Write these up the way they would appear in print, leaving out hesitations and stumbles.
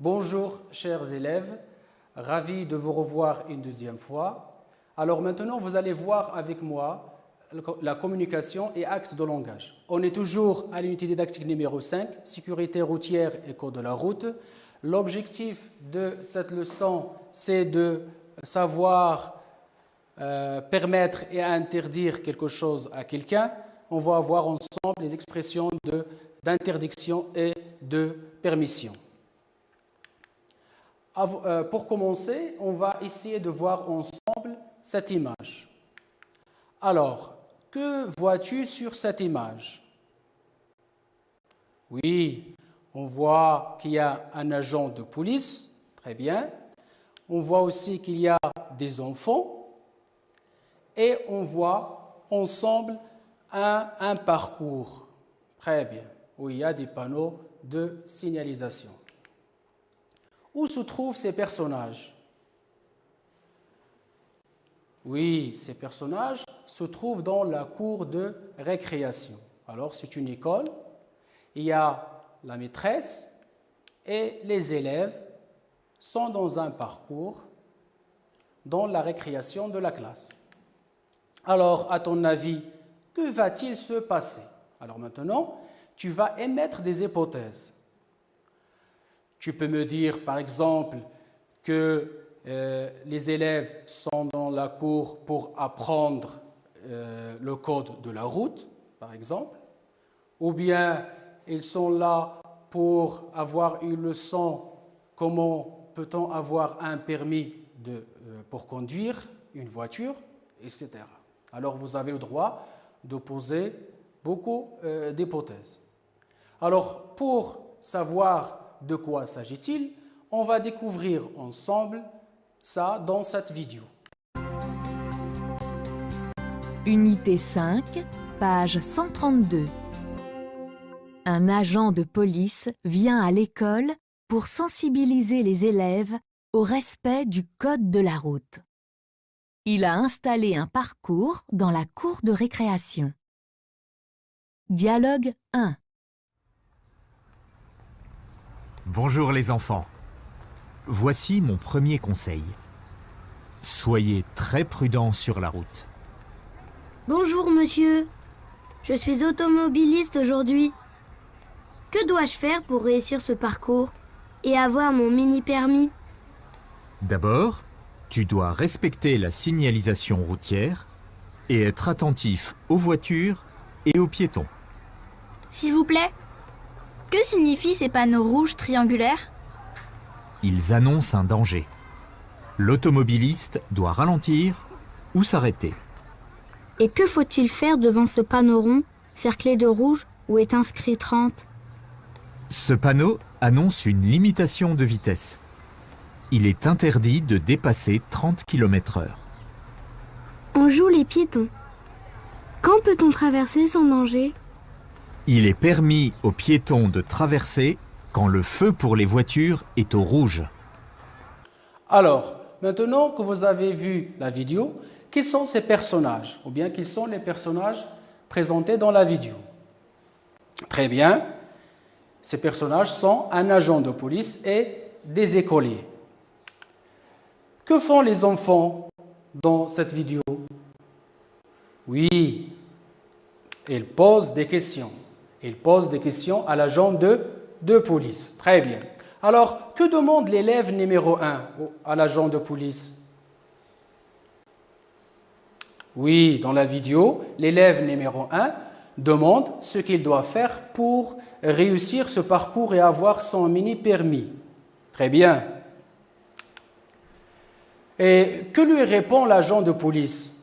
Bonjour chers élèves, ravi de vous revoir une deuxième fois. Alors maintenant, vous allez voir avec moi la communication et actes de langage. On est toujours à l'unité didactique numéro 5, sécurité routière et code de la route. L'objectif de cette leçon, c'est de savoir permettre et interdire quelque chose à quelqu'un. On va voir ensemble les expressions d'interdiction et de permission. Pour commencer, on va essayer de voir ensemble cette image. Alors, que vois-tu sur cette image? Oui, on voit qu'il y a un agent de police, très bien. On voit aussi qu'il y a des enfants et on voit ensemble un parcours, très bien, où il y a des panneaux de signalisation. Où se trouvent ces personnages? Oui, ces personnages se trouvent dans la cour de récréation. Alors, c'est une école, il y a la maîtresse et les élèves sont dans un parcours dans la récréation de la classe. Alors, à ton avis, que va-t-il se passer? Alors maintenant, tu vas émettre des hypothèses. Tu peux me dire, par exemple, que les élèves sont dans la cour pour apprendre le code de la route, par exemple, ou bien ils sont là pour avoir une leçon, comment peut-on avoir un permis pour conduire une voiture, etc. Alors, vous avez le droit de poser beaucoup d'hypothèses. Alors, pour savoir de quoi s'agit-il, on va découvrir ensemble ça dans cette vidéo. Unité 5, page 132. Un agent de police vient à l'école pour sensibiliser les élèves au respect du code de la route. Il a installé un parcours dans la cour de récréation. Dialogue 1. Bonjour les enfants. Voici mon premier conseil. Soyez très prudents sur la route. Bonjour monsieur, je suis automobiliste aujourd'hui. Que dois-je faire pour réussir ce parcours et avoir mon mini-permis? D'abord, tu dois respecter la signalisation routière et être attentif aux voitures et aux piétons. S'il vous plaît, que signifient ces panneaux rouges triangulaires? Ils annoncent un danger. L'automobiliste doit ralentir ou s'arrêter. Et que faut-il faire devant ce panneau rond, cerclé de rouge, où est inscrit 30? Ce panneau annonce une limitation de vitesse. Il est interdit de dépasser 30 km/h. On joue les piétons. Quand peut-on traverser sans danger? Il est permis aux piétons de traverser quand le feu pour les voitures est au rouge. Alors, maintenant que vous avez vu la vidéo, qui sont ces personnages? Ou bien, qui sont les personnages présentés dans la vidéo? Très bien. Ces personnages sont un agent de police et des écoliers. Que font les enfants dans cette vidéo? Oui, ils posent des questions. Ils posent des questions à l'agent de police. Très bien. Alors, que demande l'élève numéro 1 à l'agent de police? Oui, dans la vidéo, l'élève numéro 1 demande ce qu'il doit faire pour réussir ce parcours et avoir son mini-permis. Très bien. Et que lui répond l'agent de police?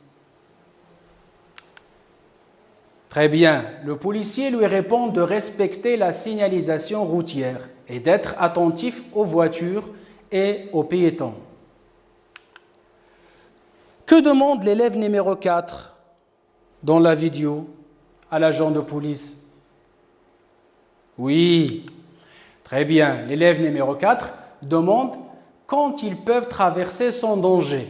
Très bien. Le policier lui répond de respecter la signalisation routière et d'être attentif aux voitures et aux piétons. Que demande l'élève numéro 4 dans la vidéo à l'agent de police? Oui, très bien. L'élève numéro 4 demande quand ils peuvent traverser sans danger.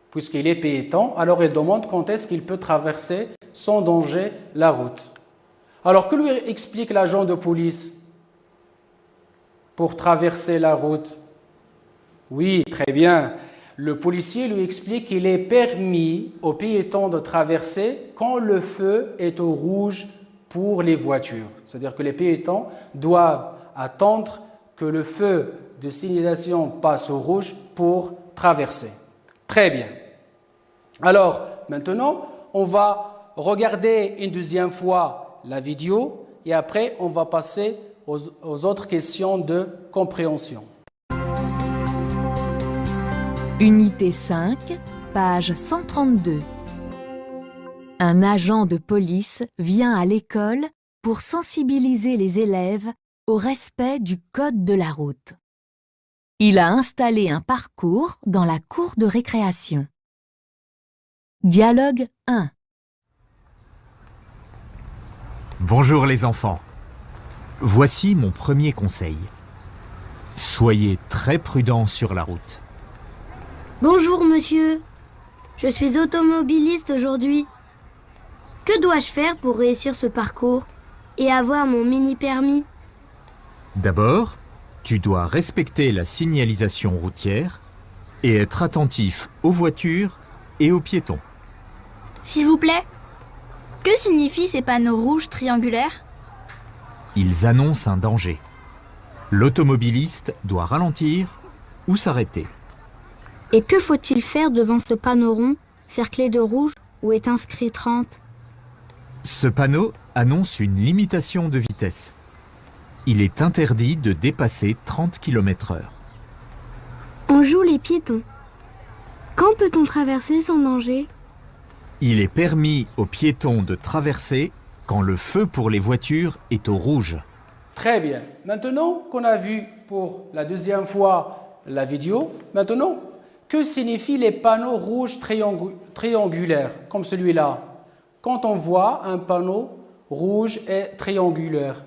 Puisqu'il est piéton, alors il demande quand est-ce qu'il peut traverser sans danger la route. Alors, que lui explique l'agent de police pour traverser la route? Oui, très bien. Le policier lui explique qu'il est permis aux piétons de traverser quand le feu est au rouge pour les voitures. C'est-à-dire que les piétons doivent attendre que le feu de signalisation passe au rouge pour traverser. Très bien. Alors, maintenant, on va regarder une deuxième fois la vidéo et après, on va passer aux autres questions de compréhension. Unité 5, page 132. Un agent de police vient à l'école pour sensibiliser les élèves au respect du code de la route. Il a installé un parcours dans la cour de récréation. Dialogue 1. Bonjour les enfants. Voici mon premier conseil. Soyez très prudents sur la route. Bonjour monsieur, je suis automobiliste aujourd'hui. Que dois-je faire pour réussir ce parcours et avoir mon mini-permis? D'abord, tu dois respecter la signalisation routière et être attentif aux voitures et aux piétons. S'il vous plaît, que signifient ces panneaux rouges triangulaires? Ils annoncent un danger. L'automobiliste doit ralentir ou s'arrêter. Et que faut-il faire devant ce panneau rond, cerclé de rouge, où est inscrit 30? Ce panneau annonce une limitation de vitesse. Il est interdit de dépasser 30 km/h. On joue les piétons. Quand peut-on traverser sans danger? Il est permis aux piétons de traverser quand le feu pour les voitures est au rouge. Très bien. Maintenant qu'on a vu pour la deuxième fois la vidéo, maintenant, que signifient les panneaux rouges triangulaires, comme celui-là? Quand on voit un panneau rouge et triangulaire,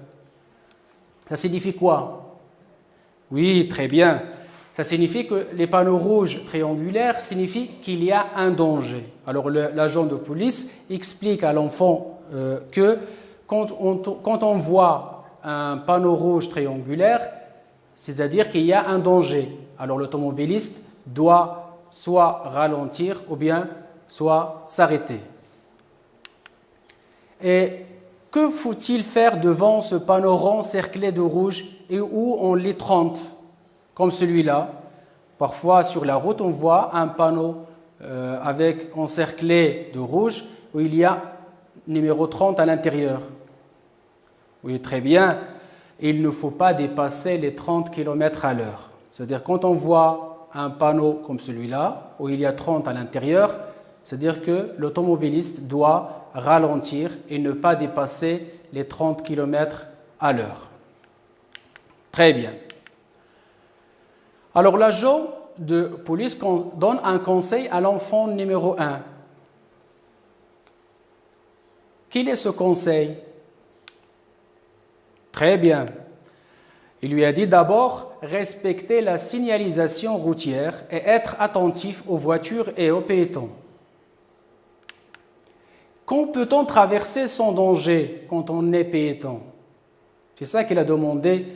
ça signifie quoi? Oui, très bien. Ça signifie que les panneaux rouges triangulaires signifient qu'il y a un danger. Alors l'agent de police explique à l'enfant que quand on voit un panneau rouge triangulaire, c'est-à-dire qu'il y a un danger. Alors l'automobiliste doit soit ralentir ou bien soit s'arrêter. Et que faut-il faire devant ce panneau rond cerclé de rouge et où on lit 30, comme celui-là? Parfois sur la route, on voit un panneau avec encerclé de rouge où il y a numéro 30 à l'intérieur. Oui, très bien. Il ne faut pas dépasser les 30 km à l'heure. C'est-à-dire quand on voit un panneau comme celui-là, où il y a 30 à l'intérieur, c'est-à-dire que l'automobiliste doit ralentir et ne pas dépasser les 30 km à l'heure. Très bien. Alors l'agent de police donne un conseil à l'enfant numéro 1. Quel est ce conseil? Très bien. Il lui a dit d'abord respecter la signalisation routière et être attentif aux voitures et aux piétons. Quand peut-on traverser sans danger quand on est piéton? C'est ça qu'il a demandé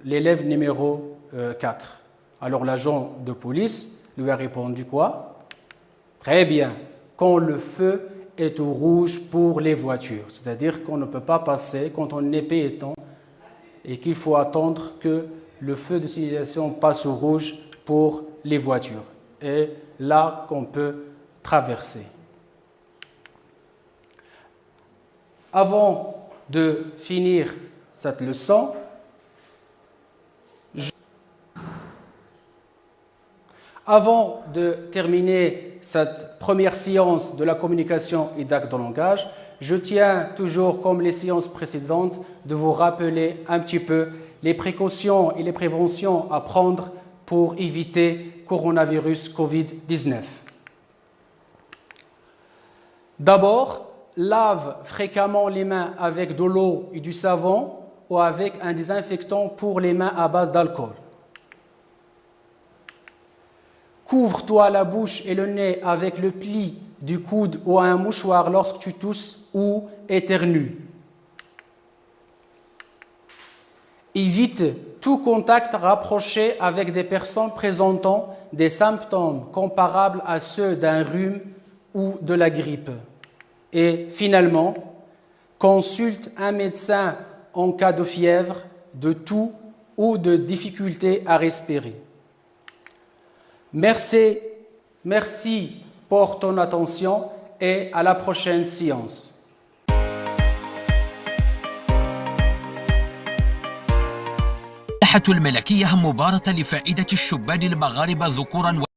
l'élève numéro 4. Alors l'agent de police lui a répondu quoi? Très bien, quand le feu est au rouge pour les voitures, c'est-à-dire qu'on ne peut pas passer quand on est piéton et qu'il faut attendre que le feu de signalisation passe au rouge pour les voitures. Et là qu'on peut traverser. Avant de finir cette leçon, avant de terminer cette première séance de la communication et d'acte de langage, je tiens toujours, comme les séances précédentes, de vous rappeler un petit peu les précautions et les préventions à prendre pour éviter coronavirus Covid-19. D'abord, lave fréquemment les mains avec de l'eau et du savon ou avec un désinfectant pour les mains à base d'alcool. Couvre-toi la bouche et le nez avec le pli du coude ou un mouchoir lorsque tu tousses ou éternues. Évite tout contact rapproché avec des personnes présentant des symptômes comparables à ceux d'un rhume ou de la grippe. Et finalement, consulte un médecin en cas de fièvre, de toux ou de difficulté à respirer. Merci pour ton attention et à la prochaine séance. الملكية مباراة لفائدة الشبان المغاربة ذكورا